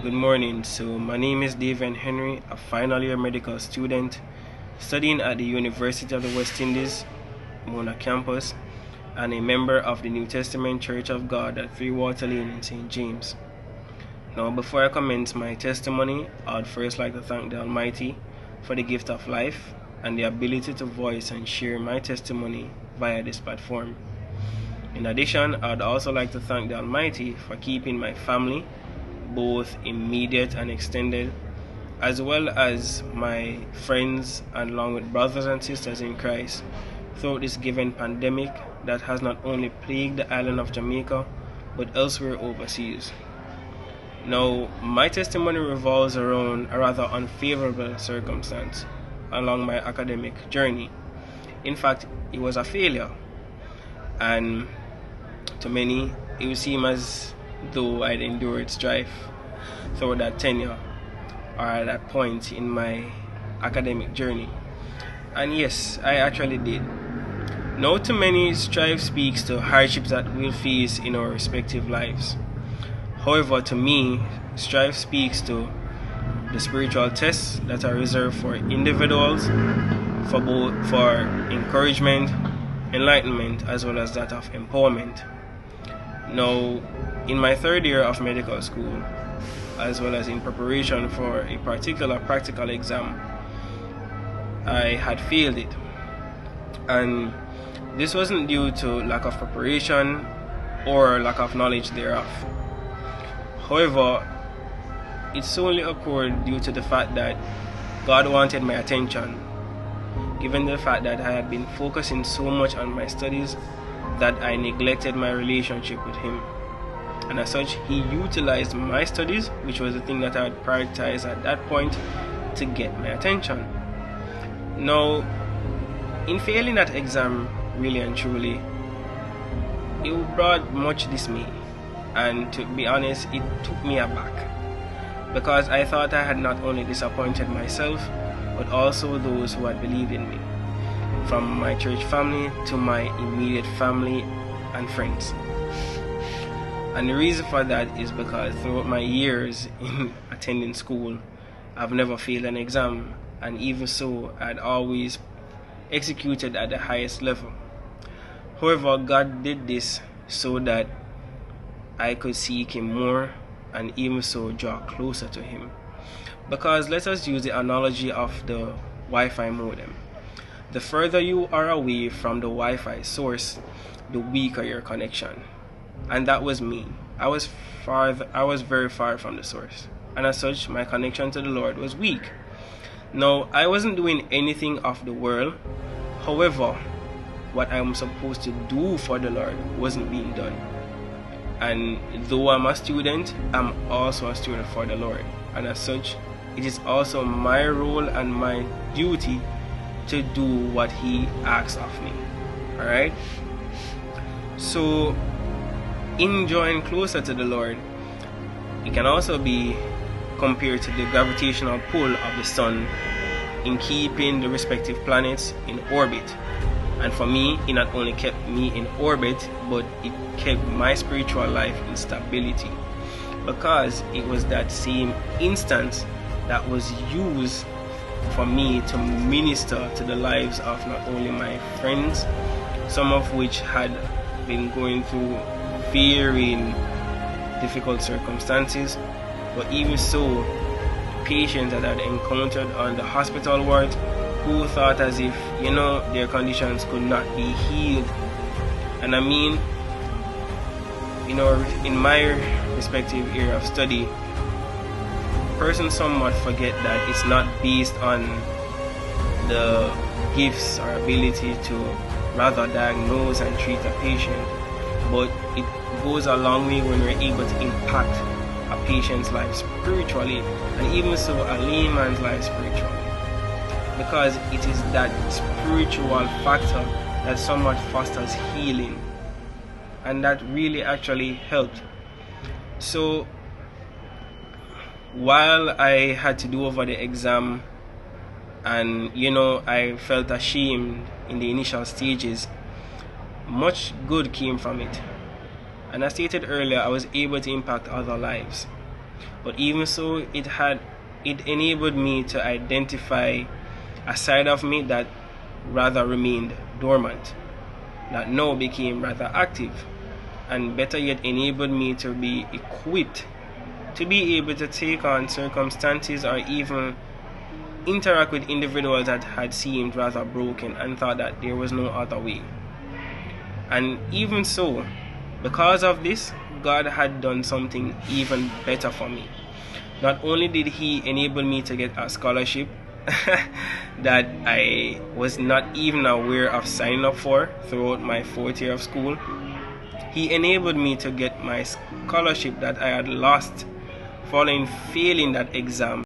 Good morning. So my name is Davian Henry, a final year medical student studying at the University of the West Indies, Mona campus, and a member of the New Testament Church of God at Three Water Lane in St. James. Now, before I commence my testimony, I would first like to thank the Almighty for the gift of life and the ability to voice and share my testimony via this platform. In addition, I would also like to thank the Almighty for keeping my family, both immediate and extended, as well as my friends and along with brothers and sisters in Christ throughout this given pandemic that has not only plagued the island of Jamaica but elsewhere overseas. Now, my testimony revolves around a rather unfavorable circumstance along my academic journey. In fact, it was a failure, and to many it would seem as though I'd endured strife throughout that tenure or at that point in my academic journey. And yes, I actually did. Now, to many, strife speaks to hardships that we'll face in our respective lives. However, to me, strife speaks to the spiritual tests that are reserved for individuals, for encouragement, enlightenment, as well as that of empowerment. Now, in my third year of medical school, as well as in preparation for a particular practical exam, I had failed it. And this wasn't due to lack of preparation or lack of knowledge thereof. However, it solely occurred due to the fact that God wanted my attention, given the fact that I had been focusing so much on my studies that I neglected my relationship with Him. And as such, He utilized my studies, which was the thing that I had prioritized at that point, to get my attention. Now, in failing that exam, really and truly, it brought much dismay. And to be honest, it took me aback, because I thought I had not only disappointed myself, but also those who had believed in me, from my church family to my immediate family and friends. And the reason for that is because throughout my years in attending school, I've never failed an exam, and even so, I'd always executed at the highest level. However, God did this so that I could seek Him more, and even so draw closer to Him. Because let us use the analogy of the Wi-Fi modem. The further you are away from the Wi-Fi source, the weaker your connection. And that was me. I was very far from the source, and as such, my connection to the Lord was weak. Now, I wasn't doing anything of the world. However, what I'm supposed to do for the Lord wasn't being done. And though I'm a student, I'm also a student for the Lord. And as such, it is also my role and my duty to do what He asks of me. Alright? So, in drawing closer to the Lord, it can also be compared to the gravitational pull of the sun in keeping the respective planets in orbit. And for me, it not only kept me in orbit, but it kept my spiritual life in stability, because it was that same instance that was used for me to minister to the lives of not only my friends, some of which had been going through varying difficult circumstances, but even so, patients that I had encountered on the hospital ward who thought as if, their conditions could not be healed. And I mean, in my respective area of study, persons somewhat forget that it's not based on the gifts or ability to rather diagnose and treat a patient, but it goes a long way when we're able to impact a patient's life spiritually, and even so a layman's life spiritually, because it is that spiritual factor that somewhat fosters healing, and that really actually helped. So while I had to do over the exam, and I felt ashamed in the initial stages, much good came from it. And as stated earlier, I was able to impact other lives. But even so, it enabled me to identify a side of me that rather remained dormant, that now became rather active, and better yet enabled me to be equipped to be able to take on circumstances or even interact with individuals that had seemed rather broken and thought that there was no other way. And even so, because of this, God had done something even better for me. Not only did He enable me to get a scholarship that I was not even aware of signing up for throughout my 4th year of school, He enabled me to get my scholarship that I had lost following failing that exam